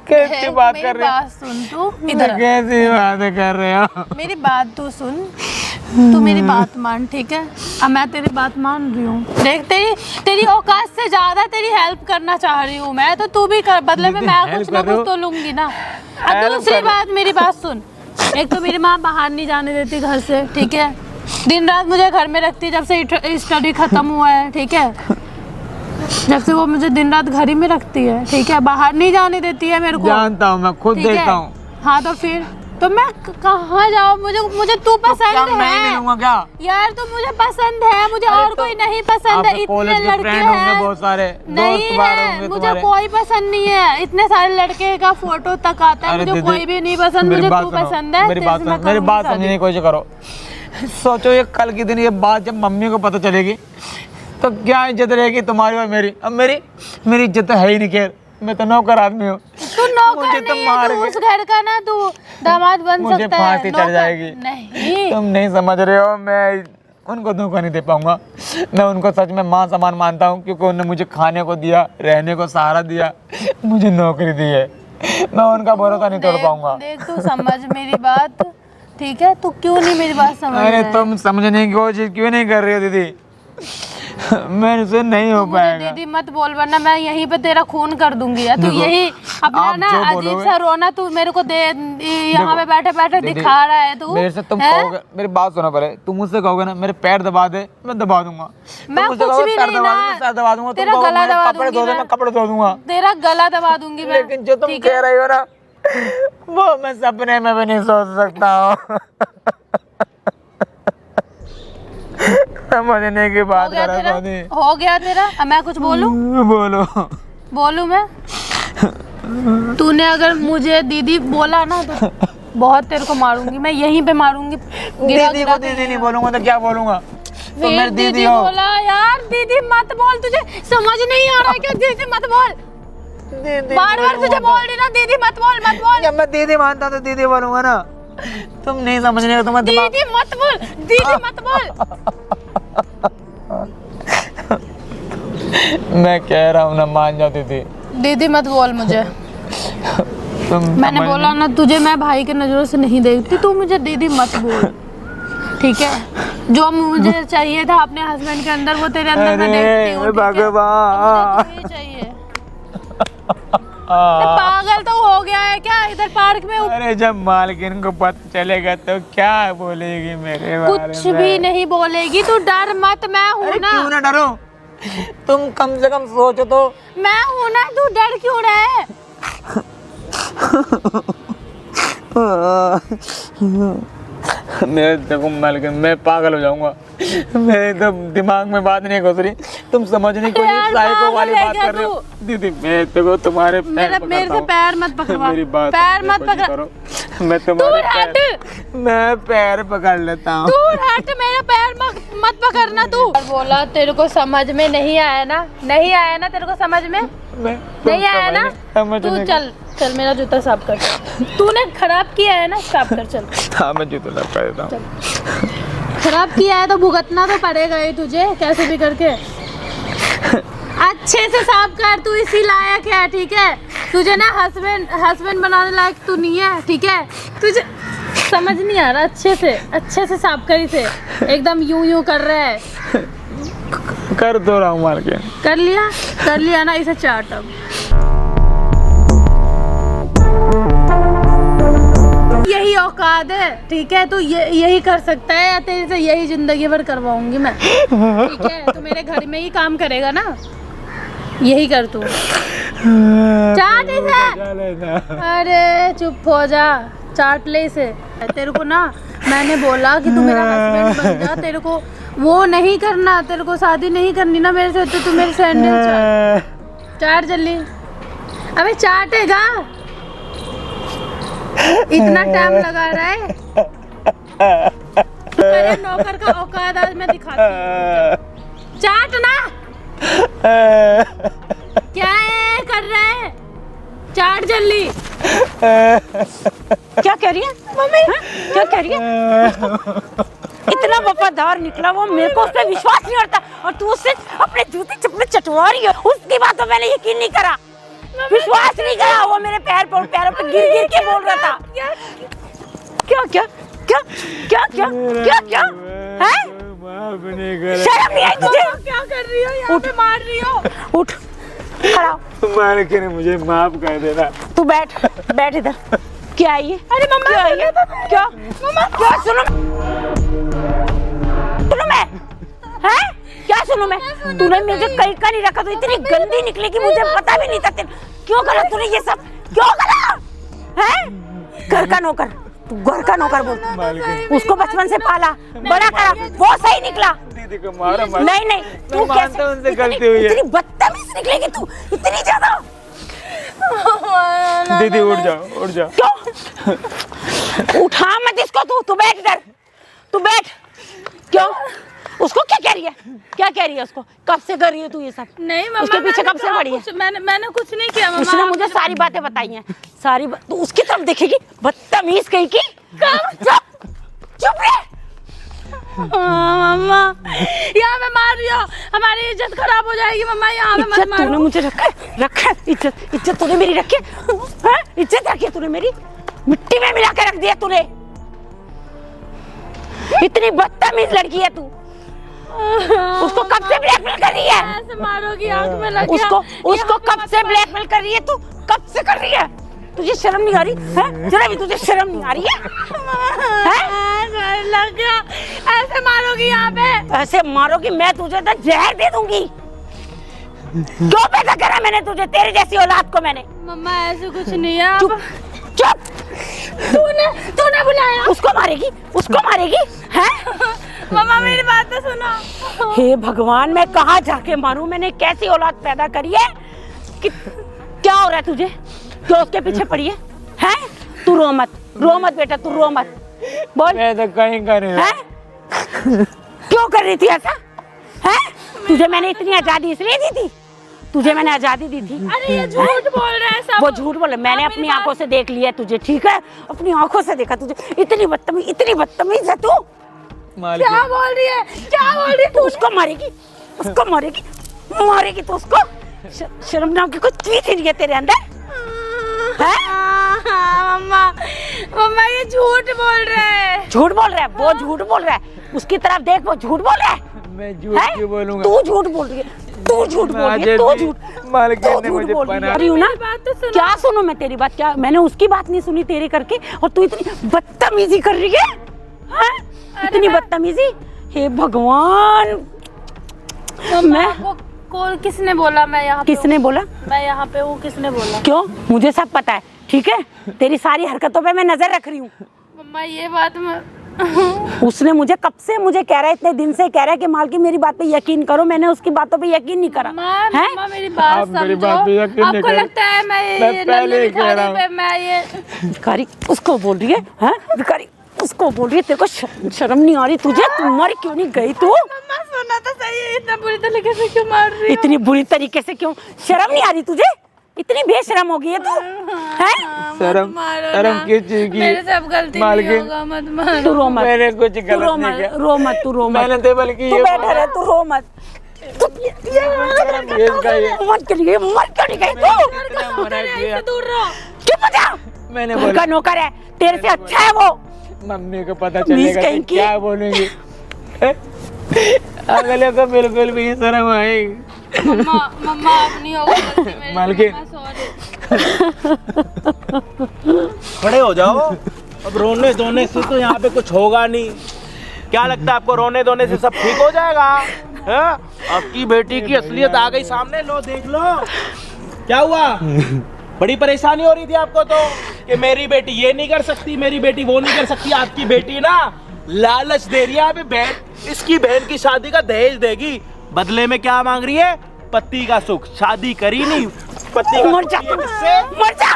कैसी बात मेरी कर रहे हो? बात सुन, तू इधर आ। कैसी बातें कर रहे हो? मेरी बात तू सुन, तू मेरी बात मान, ठीक है? अब मैं तेरी बात मान रही हूँ। देख तेरी औकात से ज्यादा तेरी हेल्प करना चाह रही हूँ मैं, तो तू भी कर, बदले में दीदी, मैं help कुछ ना कर रहे कुछ हो? तो लूंगी ना। Help अब दूसरी कर रहे हो? बात, मेरी बात सुन। एक तो मेरी माँ बाहर नहीं जाने देती घर से, ठीक है? दिन रात मुझे घर में रखती, जब से स्टडी खत्म हुआ है, ठीक है? जब से वो मुझे दिन रात घर ही में रखती है, ठीक है? बाहर नहीं जाने देती है मेरे को, जानता हूँ, मैं खुद ठीक है? देखता हूँ। हाँ तो फिर तो मैं कहाँ जाऊँ? मुझे तू तो पसंद क्या मैं ही है मिलूंगा क्या? यार, तू मुझे पसंद है, मुझे अरे और तो कोई नहीं पसंद है। आपके इतने कॉलेज के लड़के फ्रेंड होंगे हैं, बहुत सारे, नहीं दोस्त बार है, होंगे मुझे तुम्हारे। कोई पसंद नहीं है। इतने सारे लड़के का फोटो तक आता है, अरे मुझे दीदी, कोई भी नहीं पसंद। मेरी मुझे बात तू सुनो, पसंद है, मेरी तेरे बात से मैं सुनो, मेरी करूंगी बात शादी। समझने की कोशिश करो। सोचो ये कल के दिन ये बात जब मम्मी को पता चलेगी तो क्या इज्जत रहेगी तुम्हारी और मेरी? अब मेरी इज्जत तो है ही नहीं। खैर मैं तो नौकर आदमी हूँ। तू नौकर मुझे तो नहीं है, मार तू के- उस घर का ना, तू दामाद बन मुझे सकता है। फांसी चढ़ नौकर- जाएगी। नहीं, तुम नहीं समझ रहे हो। मैं उनको धोखा नहीं दे पाऊंगा। मैं उनको सच में माँ समान मानता हूँ, क्योंकि उन्होंने मुझे खाने को दिया, रहने को सहारा दिया, मुझे नौकरी दी है। मैं उनका भरोसा नहीं तोड़ पाऊंगा। देख तू समझ मेरी बात, ठीक है? तू क्यों नहीं मेरी बात समझ अरे रहा है? तुम समझने की कोशिश क्यों नहीं कर रही हो दीदी? मेरे से नहीं हो तू मुझे पाएगा। दीदी मत बोल, वरना मैं यहीं पे तेरा खून कर दूंगी यार। तू देखो, यही अपना आप ना जो अजीब बोलोगे- सा रोना तू मेरे को दे यहाँ पे बैठे बैठे दीदी, दिखा रहा है तू। मेरे से तुम हैं? कहोगे, मेरी बात सुनो पहले। तुम मुझसे कहोगे ना मेरे पैर दबा दे, मैं दबा दूंगा। तुम मैं मुझसे कुछ कहोगे भी पैर नहीं दबा दे, ना, मैं पैर दबा दूंगा। तुम तेरा कहोगे गला मेरे दबा कपड़े धो दूंगी दे, मैं कपड़े धो दूंगा। तेरा गला दबा दूंगी मैं। लेकिन जो तुम ठीक है? कह रही हो ना, वो मैं सपने में भी नहीं सोच सकता हूँ। समझने की हो बात गया करो तेरा? सोनी। हो गया तेरा? अब मैं कुछ बोलूं? बोलो। बोलूं मैं? तूने अगर मुझे दीदी बोला ना तो बहुत तेरे को मारूंगी मैं, यहीं पे मारूंगी। गिरा दीदी को दीदी नहीं बोलूंगा तो क्या बोलूंगा? तुम मेरी दीदी दीदी हो। बोला यार, दीदी मत बोल, तुझे समझ नहीं आ रहा है क्या? दीदी मत बोल, बार बार तुझे बोल रही ना दीदी मत बोल, मत बोल। जब मैं दीदी मानता तो दीदी बोलूंगा ना। तुम नहीं समझने का, तुम्हें दिमाग। दीदी मत बोल, दीदी मत बोल। मैं कह रहा हूँ ना, मान जाओ दीदी। दीदी मत बोल मुझे। तुम मैंने समझ बोला ना तुझे मैं भाई के नजरों से नहीं देखती, तू मुझे दीदी मत बोल, ठीक है? जो मुझे चाहिए था अपने हस्बैंड के अंदर वो तेरे अंदर मैं देखती हूँ, ठीक है? भगवान। मुझे तो यही चाहिए। तो पागल तो हो गया है क्या इधर पार्क में? अरे जब मालकिन को पता चलेगा तो क्या बोलेगी मेरे बारे में? कुछ भी नहीं बोलेगी, तू डर मत, मैं हूँ अरे ना। क्यों ना डरो? तुम कम से कम सोचो तो। मैं हूँ ना, तू डर क्यों रहा है? मैं देखो मालकिन, मैं पागल हो जाऊंगा। मेरे तो दिमाग में बात नहीं घुस रही। तुम समझने की यार, साइको वाली पागल है बात क्या कर रहे हो। तू? दीदी मैं देखो तुम्हारे मेरे पैर से पैर मत पकड़वा, मेरी बात पैर मत देखो जी पकड़, करो। मैं तुम्हारे दूर हट। पैर, मैं पैर पकड़ लेता हूँ। दूर हट, मेरा पैर मत पकड़ना तू। बोला तेरे को समझ में नहीं आया ना? नहीं आया ना तेरे को समझ में? नहीं आया ना? तू चल चल मेरा जूता साफ कर। तूने खराब किया है ना, साफ कर चल। हाँ मैं जूता साफ कर देता हूँ। खराब किया है तो भुगतना तो पड़ेगा ही तुझे, कैसे भी करके। अच्छे से साफ कर, तू इसी लायक है, ठीक है? तुझे ना हस्बैंड बनाने लायक तू नहीं है, ठीक है? तुझे समझ नहीं आ रहा, अच्छे से साफ कर इसे। एकदम यूं कर रहा है। कर दो रहा हूँ मालकिन। कर लिया ना, इसे चाट अब। यही औकात है, ठीक है? तू यही कर सकता है, या तेरे से यही जिंदगी भर करवाऊंगी मैं, ठीक है? तू मेरे घर में ही काम करेगा ना, यही कर तू। चाट इसे। अरे चुप हो जा, चाट ले इसे। तेरे को ना मैंने बोला कि तू मेरा हस्बैंड बन जा, तेरे को वो नहीं करना, तेरे को शादी नहीं करनी ना मेरे से, तो तू मेरे सैंडल चाट जल्दी। अबे चाटेगा, इतना टाइम लगा रहा है। अरे नौकर का औकात आज मैं दिखाती हूँ। चाट ना। क्या है कर रहा है? चाट जल्दी। क्या कह रही है मम्मी? क्या कह रही है? इतना वफादार निकला वो, मेरे को उस पर विश्वास नहीं होता, और तू उससे अपने जूते चप्पल चटवा रही है। उसकी बात तो मैंने यकीन नहीं करा, विश्वास नहीं करा। वो मेरे पैरों पे गिर के बोल रहा था। क्या क्या क्या क्या क्या क्या क्या क्या है? शर्म नहीं आई तुझे? क्या कर रही हो यहाँ पे? मार रही हो? उठ खड़ा हो। मालकिन मुझे माफ कर देना। तू बैठ इधर। क्या है ये? अरे मम्मा क्या है ये? क्या मम्मा क्या सुनो मैं, हैं? क्या सुनूं मैं? तूने मुझे कहीं का नहीं रखा, तो इतनी गंदी निकली कि मुझे पता भी नहीं था। क्यों करा तूने ये सब? क्यों करा? हैं? घर का नौकर, तू घर का नौकर बोलता। उसको बचपन से पाला बड़ा करा, वो सही निकला। दीदी को मारा मत। नहीं तू कैसे उनसे गलती हुई है। इतनी बदतमीज निकलेगी तू, इतनी ज्यादा। दीदी उठ जाओ। क्यों? उठा मत इसको, तू बैठ इधर, तू बैठ। क्यों? उसको क्या कह रही है? क्या कह रही है उसको? कब से कर रही है तू ये सब? नहीं मम्मा, उसके पीछे कब से पड़ी है? मैंने कुछ नहीं किया मम्मा। उसने मुझे सारी बातें बताई हैं, सारी तू उसकी तरफ देखेगी, बदतमीज कहीं की। चुप रह। मम्मा यहाँ पे मार रही हो, हमारी इज्जत खराब हो जाएगी मम्मा, यहाँ पे मत इज्जत तूने मारो। मुझे रखा इज्जत तूने मेरी रखी है? इज्जत रखी है तूने मेरी, मिट्टी में मिला के रख दिया तूने। इतनी बदतमीज लड़की है तू। उसको कब से ब्लैकमेल कर रही है? ऐसे मारोगी, आँख में लग गया। उसको कब से ब्लैकमेल कर रही है तू? कब से कर रही है? तुझे शर्म नहीं आ रही है? जरा भी तुझे शर्म नहीं आ रही है? लग गया, ऐसे मारोगी यहाँ पे? ऐसे मारोगी मैं तुझे तो जहर दे दूंगी। क्यों पैदा करा मैंने तुझे, तेरी जैसी औलाद को मैंने? मम्मा ऐसे कुछ नहीं है। चुप चुप। तूने बुलाया? उसको मारेगी हैं? मम्मा मेरी बात तो सुनो। हे भगवान, मैं कहाँ जाके मारूं? मैंने कैसी औलाद पैदा करी है कि क्या हो रहा है तुझे? क्यों उसके पीछे पड़ी है? हैं? तू रो मत बेटा, तू रो मत। बोल। मैं तो कहीं कर रही हूँ। हैं? क्यों कर रही थी ऐसा? हैं? तुझे मैंने इतनी आजादी इसलिए दी थी? तुझे मैंने आजादी दी थी? अरे ये झूठ बोल रहा है सब। वो झूठ बोल रहा है। मैंने आप अपनी मेरी आंखों से देख लिया तुझे, ठीक है? अपनी आंखों से देखा तुझे। इतनी बदतमीज है तू। क्या बोल रही है तू? उसको मारेगी तो उसको शर्म नाम की कुछ चीज नहीं है तेरे अंदर? मम्मा ये झूठ बोल रहा है। झूठ बोल रहा है वो, झूठ बोल रहा है। उसकी तरफ देख, वो झूठ बोल रहा है। मैं झूठ क्यों बोलूंगा? तू झूठ बोल रही है, तू झूठ बोल रही है, तू झूठ मालकिन ने मुझे बना रही हूँ ना। क्या सुनो मैं तेरी बात? क्या मैंने उसकी बात नहीं सुनी तेरे करके? और तू इतनी बदतमीजी कर रही है? इतनी बदतमीजी, हे भगवान। मैं किसने बोला मैं यहाँ पे? किसने बोला मैं यहाँ पे हूँ? किसने बोला? क्यों? मुझे सब पता है, ठीक है? तेरी सारी हरकतों पे मैं नजर रख रही हूँ। मम्मा ये बात मैं उसने मुझे कब से मुझे कह रहा है, इतने दिन से कह रहा है कि मालकिन मेरी बात पे यकीन करो। मैंने उसकी बातों पे यकीन नहीं करा। मम्मा मेरी बात आप मेरी समझो। बात पे यकीन नहीं आपको कर- लगता है मैं पहले ही कह रहा हूँ। मैं ये भिखारी उसको बोल रही है, हैं? भिखारी उसको बोल रही है। तेरे को शर्म नहीं आ रही तुझे? तू मर क्यों नहीं गई तू? मम्मा सुना तो सही है, इतना बुरी तरीके से क्यों मार रही हो? इतनी बुरी तरीके से क्यों? शर्म नहीं आ रही तुझे? इतनी बेशरम हो गई है तू, हैं? शर्म किस चीज की? मेरे से अब गलती नहीं मालकिन, होगा, मत मारो। तू रो मत, मैंने कुछ तू गलत रो नहीं मत, किया। रो मत, तू रो मत। मैंने तो बल्कि तू ये बैठा रहे, तू रो मत। तू ये इसका ये मर क्यों नहीं गई? मर क्यों नहीं गई तू? इतना मना किया। दूर रहो। चुप हो जा। मैंने घर बोला का नौकर है, तेरे से अच्छा है वो। मम्मी को पता मीस चलेगा कहीं तो की। क्या बोलूंगी? अगले को बिल्कुल भी शर्म आएगी। मम्मा अब नहीं होगा गलती मेरी। मालकिन। मम्मा, sorry। खड़े हो जाओ। अब रोने धोने से तो यहाँ पे कुछ होगा नहीं। क्या लगता है आपको? रोने धोने से सब ठीक हो जाएगा? हैं? आपकी बेटी की असलियत आ गई सामने, लो देख लो। क्या हुआ? बड़ी परेशानी हो रही थी आपको तो कि मेरी बेटी ये नहीं कर सकती, मेरी बेटी वो नहीं कर सकती। आपकी बेटी ना लालच दे रही है। अभी बहन, इसकी बहन की शादी का दहेज देगी, बदले में क्या मांग रही है? पति का सुख। शादी करी नहीं, पति का मर सुख जा, लिए किससे? मर जा।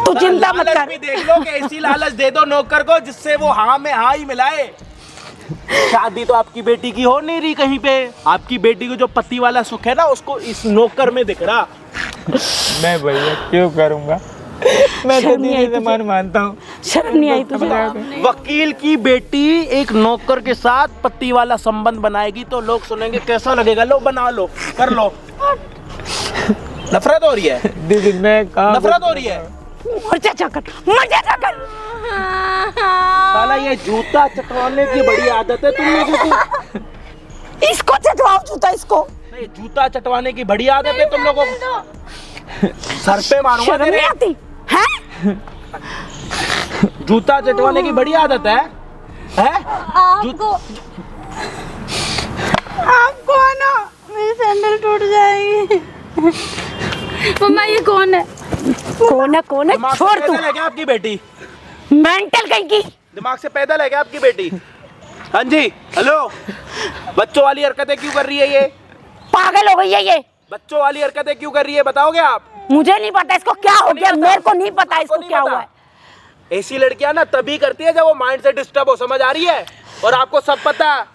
तू चिंता मत लालच कर। भी देख लो कि ऐसी लालच दे दो नौकर को जिससे वो हाँ में हाँ ही मिलाए। शादी तो आपकी बेटी की हो नहीं रही कहीं पे। आपकी बेटी को जो पति वाला सुख है ना, उसको इस नौकर में दिख रहा। मैं भैया क्यों करूंगा? मैं तो शर्म नहीं आई दीदी से तुझे? मन मानता हूँ। शर्म नहीं आई तुझे? वकील की बेटी एक नौकर के साथ पति वाला संबंध बनाएगी तो लोग सुनेंगे, कैसा लगेगा? लो बना लो, कर लो। नफरत हो रही है? दीदी मैं कहाँ नफरत हो रही है? मर जा जाकर, मर जा जाकर। साला ये जूता चटवाने की बड़ी आदत है तुम लोगों को। इसको चटवाओ जूता, इसको। नहीं, जूता चटवाने की बड़ी आदत है तुम लोगों को। सर पे मारूंगा शर्म नहीं तेरे। आती हैं? जूता चटवाने की बड़ी आदत है? आपको ना मेरी सैंडल टूट जाएगी। मम्मा ये कौन है? कौन है, कौन है? दिमाग से छोड़ तू। पैदल है क्या आपकी बेटी? मेंटल कहीं की। दिमाग से पैदल है क्या आपकी बेटी? हाँ जी, हेलो। बच्चों वाली हरकतें क्यों कर रही है ये? पागल हो गई है ये। बच्चों वाली हरकतें क्यों कर रही है, बताओगे आप? मुझे नहीं पता इसको क्या हो गया, मेरे को नहीं पता इसको नहीं क्या पता? हुआ है। ऐसी लड़कियां ना तभी करती है जब वो माइंड से डिस्टर्ब हो, समझ आ रही है? और आपको सब पता है।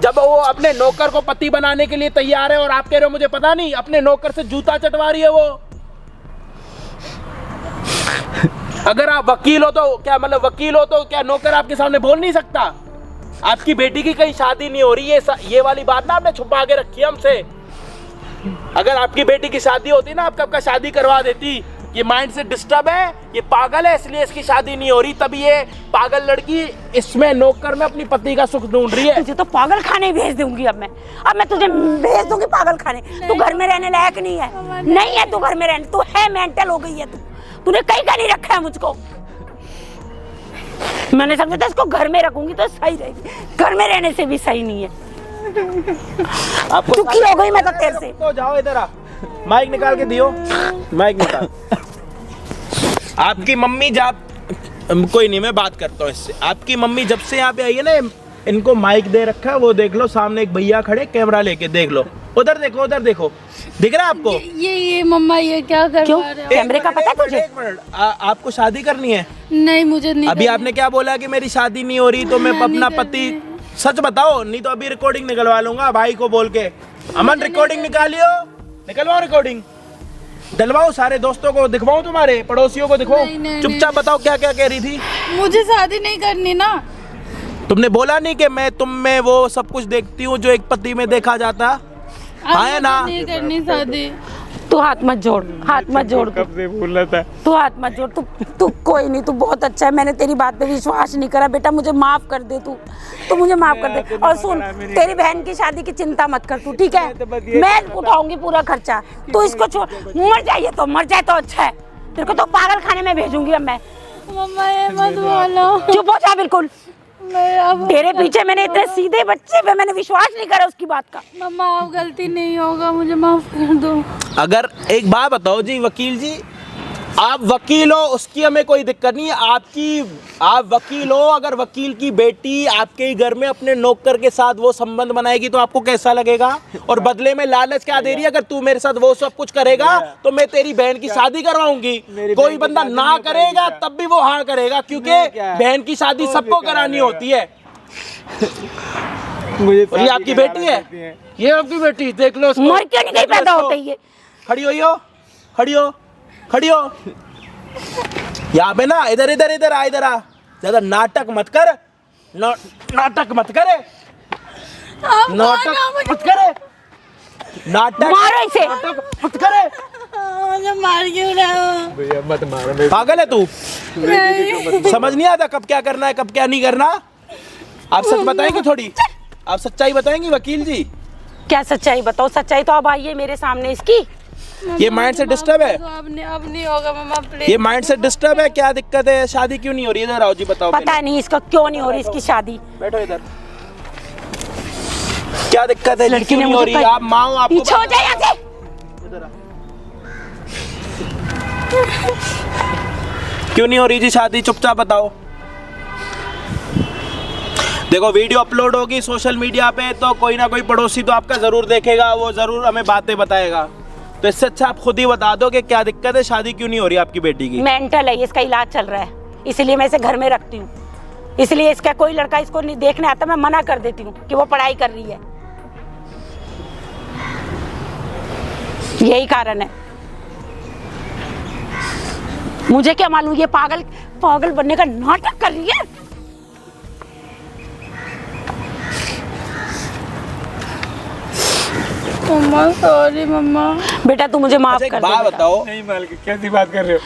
जब वो अपने नौकर को पति बनाने के लिए तैयार है और आप कह रहे हो मुझे पता नहीं, अपने नौकर से जूता चटवा रही है वो। अगर आप वकील हो तो क्या मतलब वकील हो तो क्या नौकर आपके सामने बोल नहीं सकता? आपकी बेटी की कहीं शादी नहीं हो रही है, ये वाली बात ना आपने छुपा के रखी है हमसे। अगर आपकी बेटी की शादी होती ना, आप कब का शादी करवा देती। ये माइंड से डिस्टर्ब है, ये पागल है, इसलिए इसकी शादी नहीं हो रही। तभी ये पागल लड़की इसमें नौकर में अपनी पति का सुख ढूंढ रही है। तुझे तो पागल खाने भेज दूंगी अब मैं तुझे भेज दूंगी पागल खाने। तू घर में रहने लायक नहीं है, नहीं है तू घर में रहने, तू है मेंटल हो गई है तूने कहीं का नहीं रखा है मुझको। मैंने समझा था इसको घर में रखूंगी तो सही रहेगी, घर में रहने से भी सही नहीं है। आपको दुखी हो गई मैं तो तेरे से। तो जाओ इधर आ, माइक निकाल के दियो, माइक निकाल। आपकी मम्मी कोई नहीं, मैं बात करता हूँ इससे। आपकी मम्मी जब से यहाँ पे आई है ना, इनको माइक दे रखा है, वो देख लो सामने एक भैया खड़े, कैमरा लेके देख लो, उधर देखो, उधर देखो, दिख रहा है आपको? ये मम्मा ये क्या कर क्यों? रहे हो? कैमरे का पता है तुझे? एक मिनट, आपको शादी करनी है? नहीं मुझे नहीं अभी आपने क्या बोला कि मेरी शादी नहीं हो रही तो मैं अपना पति, सच बताओ, नहीं तो अभी रिकॉर्डिंग निकलवा लूंगा भाई को बोल के। अमन रिकॉर्डिंग निकालियो, निकलवाओ रिकॉर्डिंग, डलवाओ, सारे दोस्तों को दिखवाऊं, तुम्हारे पड़ोसियों को दिखवाऊं। नहीं, चुपचाप बताओ क्या क्या कह रही थी। मुझे शादी नहीं करनी ना। तुमने बोला नहीं कि मैं तुम में वो सब कुछ देखती हूँ जो एक पति में देखा जाता? हाँ है ना? नहीं करनी शादी। तू हाथ मत जोड़, हाथ मत जोड़, कब से बोल रहा था? तू हाथ मत जोड़। तू कोई नहीं, तू बहुत अच्छा है। मैंने तेरी बात पे विश्वास नहीं करा बेटा, मुझे माफ कर दे तू मुझे माफ कर दे। और सुन, तेरी बहन की शादी की चिंता मत कर तू, ठीक है? मैं उठाऊंगी पूरा खर्चा, तू इसको छोड़। मर जाइए तो मर जाए तो अच्छा है, तेरे को तो पागल खाने में भेजूंगी अब मैं। मम्मा ये मत बोलो। चुप हो जा बिल्कुल। तेरे पीछे मैंने इतने सीधे बच्चे पे मैंने विश्वास नहीं करा उसकी बात का। मम्मा अब गलती नहीं होगा, मुझे माफ कर दो। अगर एक बात बताओ जी वकील जी, आप वकील हो उसकी हमें कोई दिक्कत नहीं है। आप वकील हो, अगर वकील की बेटी आपके ही घर में अपने नौकर के साथ वो संबंध बनाएगी तो आपको कैसा लगेगा? और बदले में लालच क्या दे रही है? अगर तू मेरे साथ वो सब कुछ करेगा तो मैं तेरी बहन की शादी करवाऊंगी। कोई बंदा ना करेगा तब भी वो हाँ करेगा, क्योंकि बहन की शादी सबको करानी होती है। और ये आपकी बेटी है, ये आपकी बेटी, देख लो उसको। मर क्यों नहीं गई पैदा होते ही ये? खड़ी हो, खड़ी हो, खड़ी हो। यहाँ पे ना, इधर इधर इधर आ, इधर आ। ज्यादा नाटक मत कर, नाटक मत करे, नाटक मत करे, नाटक मारो इसे। नाटक मत करे। मुझे मार क्यों रहे हो? भैया मत मारो, पागल है तू? समझ नहीं आता कब क्या करना है कब क्या नहीं करना? आप सच बताएंगे थोड़ी, आप सच्चाई बताएंगी वकील जी? क्या सच्चाई बताओ? सच्चाई तो अब आई है मेरे सामने इसकी। ये माइंड से डिस्टर्ब है, अब नहीं होगा मम्मा प्लीज। ये माइंड से डिस्टर्ब है। क्या दिक्कत है? शादी क्यों नहीं हो रही? इधर आओ जी, बताओ। पता नहीं इसका क्यों नहीं हो रही इसकी शादी। बैठो इधर। क्या दिक्कत है? लड़की ने नहीं हो रही? मुझे आप माँ हो, आपको पीछे हो जाए यहाँ से। इधर आ। क्यों नहीं हो रही जी शादी? चुपचाप बताओ। देखो वीडियो अपलोड होगी सोशल मीडिया पे तो कोई ना कोई पड़ोसी तो आपका जरूर देखेगा, वो जरूर हमें बातें बताएगा। तो इससे अच्छा आप खुद ही बता दो कि क्या दिक्कत है, शादी क्यों नहीं हो रही आपकी बेटी की? मेंटल है, इसका इलाज चल रहा है, इसलिए मैं इसे घर में रखती हूँ। इसलिए इसका कोई लड़का इसको नहीं देखने आता, मैं मना कर देती हूँ कि वो पढ़ाई कर रही है। यही कारण है। मुझे क्या मालूम ये पागल पागल बनने का नाटक कर रही है। मम्मा सॉरी मम्मा। बेटा तू मुझे माफ अच्छा, एक कर बात दे। बताओ। नहीं मालकिन, कैसी बात कर रहे हो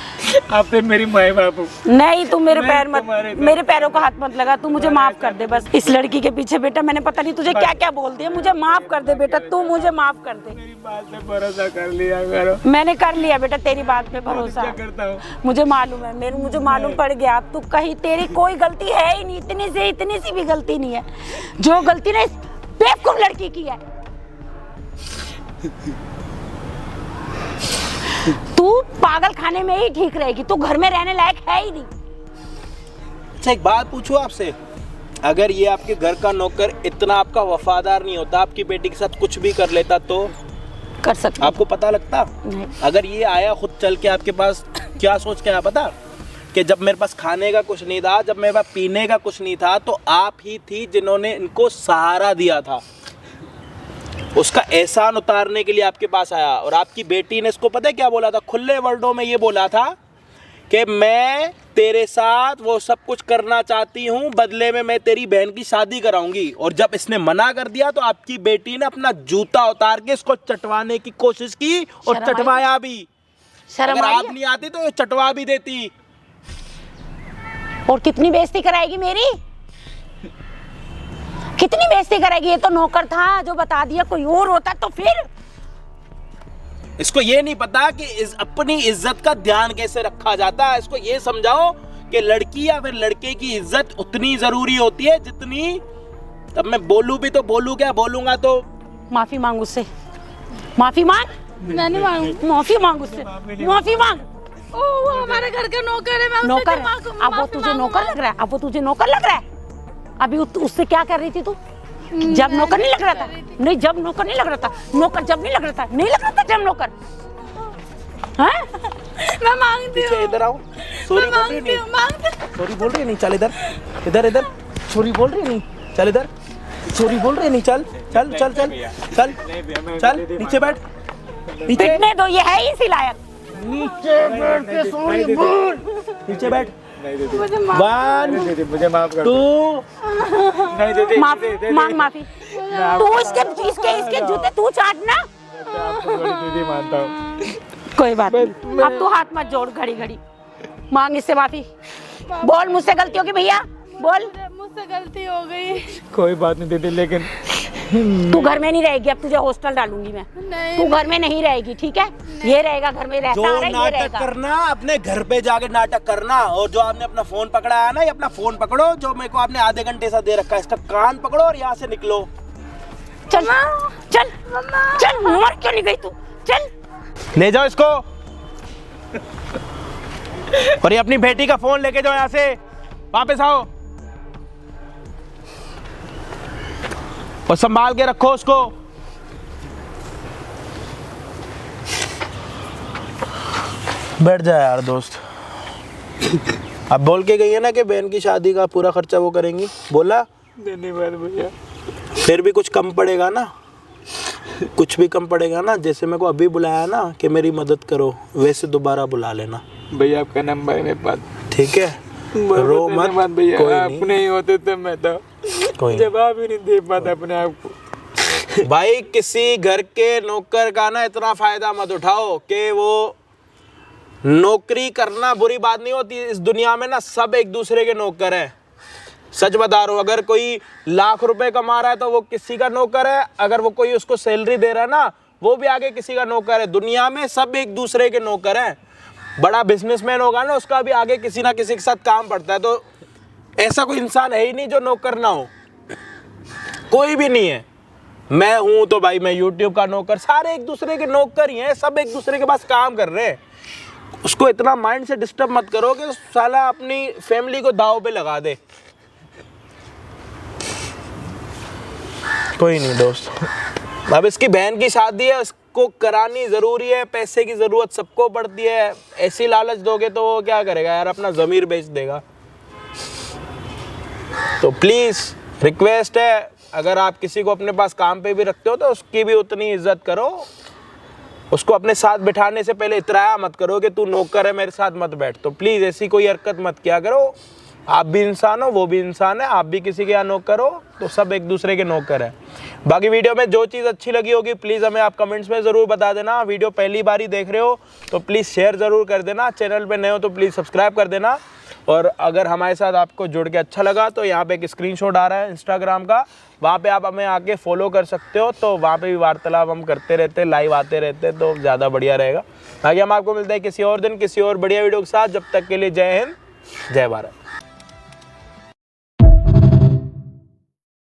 आप? तो मेरी माए बाप हो। नहीं तू मेरे पैर मत, तुम्हारे मेरे पैरों को हाथ मत लगा। तू मुझे माफ कर दे बस। इस लड़की के पीछे बेटा मैंने पता नहीं तुझे क्या क्या बोल दिया। मुझे माफ कर दे बेटा, तू मुझे माफ कर दे। मेरी बात पे भरोसा कर लिया करो। मैंने कर लिया बेटा तेरी बात पे भरोसा। क्या करता हूँ? मुझे मालूम है, मुझे मालूम पड़ गया। तू कहीं तेरी कोई गलती है ही नहीं, इतनी सी भी गलती नहीं है। जो गलती ना इस बेवकूफ लड़की की है। तू पागल खाने में ही ठीक रहेगी, तू घर में रहने लायक है ही नहीं। अच्छा एक बात पूछूं आपसे, अगर ये आपके घर का नौकर इतना आपका वफादार नहीं होता, आपकी बेटी के साथ कुछ भी कर लेता तो कर सकता आपको पता लगता? नहीं। अगर ये आया खुद चल के आपके पास, क्या सोच के आया पता? कि जब मेरे पास खाने का कुछ नहीं था, जब मेरे पास पीने का कुछ नहीं था, तो आप ही थी जिन्होंने इनको सहारा दिया था। उसका एहसान उतारने के लिए आपके पास आया। और आपकी बेटी ने इसको पता है क्या बोला था? खुले वर्डों में ये बोला था कि मैं तेरे साथ वो सब कुछ करना चाहती हूँ, बदले में मैं तेरी बहन की शादी कराऊंगी। और जब इसने मना कर दिया तो आपकी बेटी ने अपना जूता उतार के इसको चटवाने की कोशिश की और शर्म आई? चटवाया भी। शर्म अगर आई आप है? नहीं आती तो ये चटवा भी देती। और कितनी बेइज्जती कराएगी मेरी, कितनी बेइज्जती कराएगी। ये तो नौकर था जो बता दिया, कोई और होता तो फिर। इसको ये नहीं पता कि अपनी इज्जत का ध्यान कैसे रखा जाता है। इसको ये समझाओ कि लड़की या फिर लड़के की इज्जत उतनी जरूरी होती है जितनी, तब मैं बोलूं भी तो बोलूं क्या, बोलूंगा तो माफी मांग उससे, माफी मांग, मैं नहीं मांगू। माफी मांग उससे, माफी मांग। ओ वो हमारे घर का नौकर है, मैं उससे नौकर क्यों है? मांगू? अब वो माफी तुझे मांगू नौकर मैं? लग रहा है, अब वो तुझे नौकर लग रहा है। अभी उससे क्या कर रही थी तू जब नौकर नहीं लग रहा था? नहीं, जब नौकर नहीं लग रहा था, नौकर जब नहीं लग रहा था, नहीं लग रहा था जब नौकर। हाँ? मैं मांगती पीछे हूँ, इधर आओ। सॉरी बोल रही मांगती नहीं, हूँ, मांगती। सॉरी बोल रही नहीं, चल इधर इधर इधर। सॉरी बोल रही नहीं, चल इधर। सॉरी बोल रही नहीं, चल चल चल चल चल चल नीचे बैठ, नीचे पिटने दो, ये है ही इसी लायक। नीचे बैठ के सॉरी बोल, नीचे बैठ। मुझे माफ, 1 मुझे माफ कर 2 नहीं दीदी, माफी मांग, माफी। तू इसके जूते तू चाटना। दीदी मानता हूँ। कोई बात नहीं, अब तू हाथ मत जोड़, घड़ी घड़ी मांग इससे माफी। बोल मुझसे गलती होगी भैया, बोल। मुझसे गलती हो गई। कोई बात नहीं दीदी, लेकिन तू घर में नहीं रहेगी, अब तुझे हॉस्टल डालूंगी मैं। नहीं, तू घर में नहीं रहेगी, ठीक है? ये रहेगा घर में, रहता जो आ रहा है, ये नाटक रहेगा। करना अपने घर पे जाके नाटक करना। और जो आपने अपना फोन पकड़ा है ना, ये अपना फोन पकड़ो जो मेरे को आपने आधे घंटे से दे रखा है, इसका कान पकड़ो और यहाँ से निकलो। चल चल चल, मर क्यों नहीं गई तू? चल ले जाओ इसको और ये अपनी बेटी का फोन लेके जाओ, यहाँ से वापस आओ और संभाल के रखो उसको। बैठ जा यार दोस्त। अब बोल के गई है ना कि बहन की शादी का पूरा खर्चा वो करेंगी, बोला? धन्यवाद भैया। फिर भी कुछ कम पड़ेगा ना, कुछ भी कम पड़ेगा ना। जैसे मेरे को अभी बुलाया ना कि मेरी मदद करो, वैसे दोबारा बुला लेना भैया। आपका नंबर है मेरे पास, ठीक है? रो मत भैया। कोई आप नहीं, नहीं होते तो मैं तो कोई जवाब ही नहीं दे पाता अपने आप को। नहीं। भाई किसी घर के नौकर का ना इतना फायदा मत उठाओ कि वो, नौकरी करना बुरी बात नहीं होती। इस दुनिया में ना सब एक दूसरे के नौकर हैं। सच बता रहा हूँ, अगर कोई लाख रुपए कमा रहा है तो वो किसी का नौकर है, अगर वो कोई उसको सैलरी दे रहा है ना, वो भी आगे किसी का नौकर है। दुनिया में सब एक दूसरे के नौकर हैं। बड़ा बिजनेसमैन होगा ना, उसका भी आगे किसी ना किसी के साथ काम पड़ता है। तो ऐसा कोई इंसान है ही नहीं जो नौकर ना हो, कोई भी नहीं है। मैं हूं तो भाई मैं यूट्यूब का नौकर, सारे एक दूसरे के नौकर ही हैं, सब एक दूसरे के पास काम कर रहे हैं। उसको इतना माइंड से डिस्टर्ब मत करो कि साला अपनी फैमिली को दाव पे लगा दे। कोई नहीं दोस्त, अब इसकी बहन की शादी है, उसको करानी जरूरी है। पैसे की जरूरत सबको पड़ती है। ऐसी लालच दोगे तो वो क्या करेगा यार, अपना जमीर बेच देगा। तो प्लीज रिक्वेस्ट है, अगर आप किसी को अपने पास काम पे भी रखते हो तो उसकी भी उतनी इज्जत करो। उसको अपने साथ बिठाने से पहले इतराया मत करो कि तू नौकर है मेरे साथ मत बैठ। तो प्लीज ऐसी कोई हरकत मत किया करो। आप भी इंसान हो, वो भी इंसान है, आप भी किसी के यहाँ नौकर हो, तो सब एक दूसरे के नौकर है। बाकी वीडियो में जो चीज़ अच्छी लगी होगी प्लीज़ हमें आप कमेंट्स में ज़रूर बता देना। वीडियो पहली बार ही देख रहे हो तो प्लीज़ शेयर ज़रूर कर देना। चैनल पे नए हो तो प्लीज़ सब्सक्राइब कर देना। और अगर हमारे साथ आपको जुड़ के अच्छा लगा तो यहाँ पे एक स्क्रीनशॉट आ रहा है इंस्टाग्राम का, वहाँ पे आप हमें आके फॉलो कर सकते हो। तो वहाँ पे भी वार्तालाप हम करते रहते हैं, लाइव आते रहते हैं, तो ज़्यादा बढ़िया रहेगा। बाकी हम आपको मिलते हैं किसी और दिन किसी और बढ़िया वीडियो के साथ। जब तक के लिए जय हिंद, जय भारत।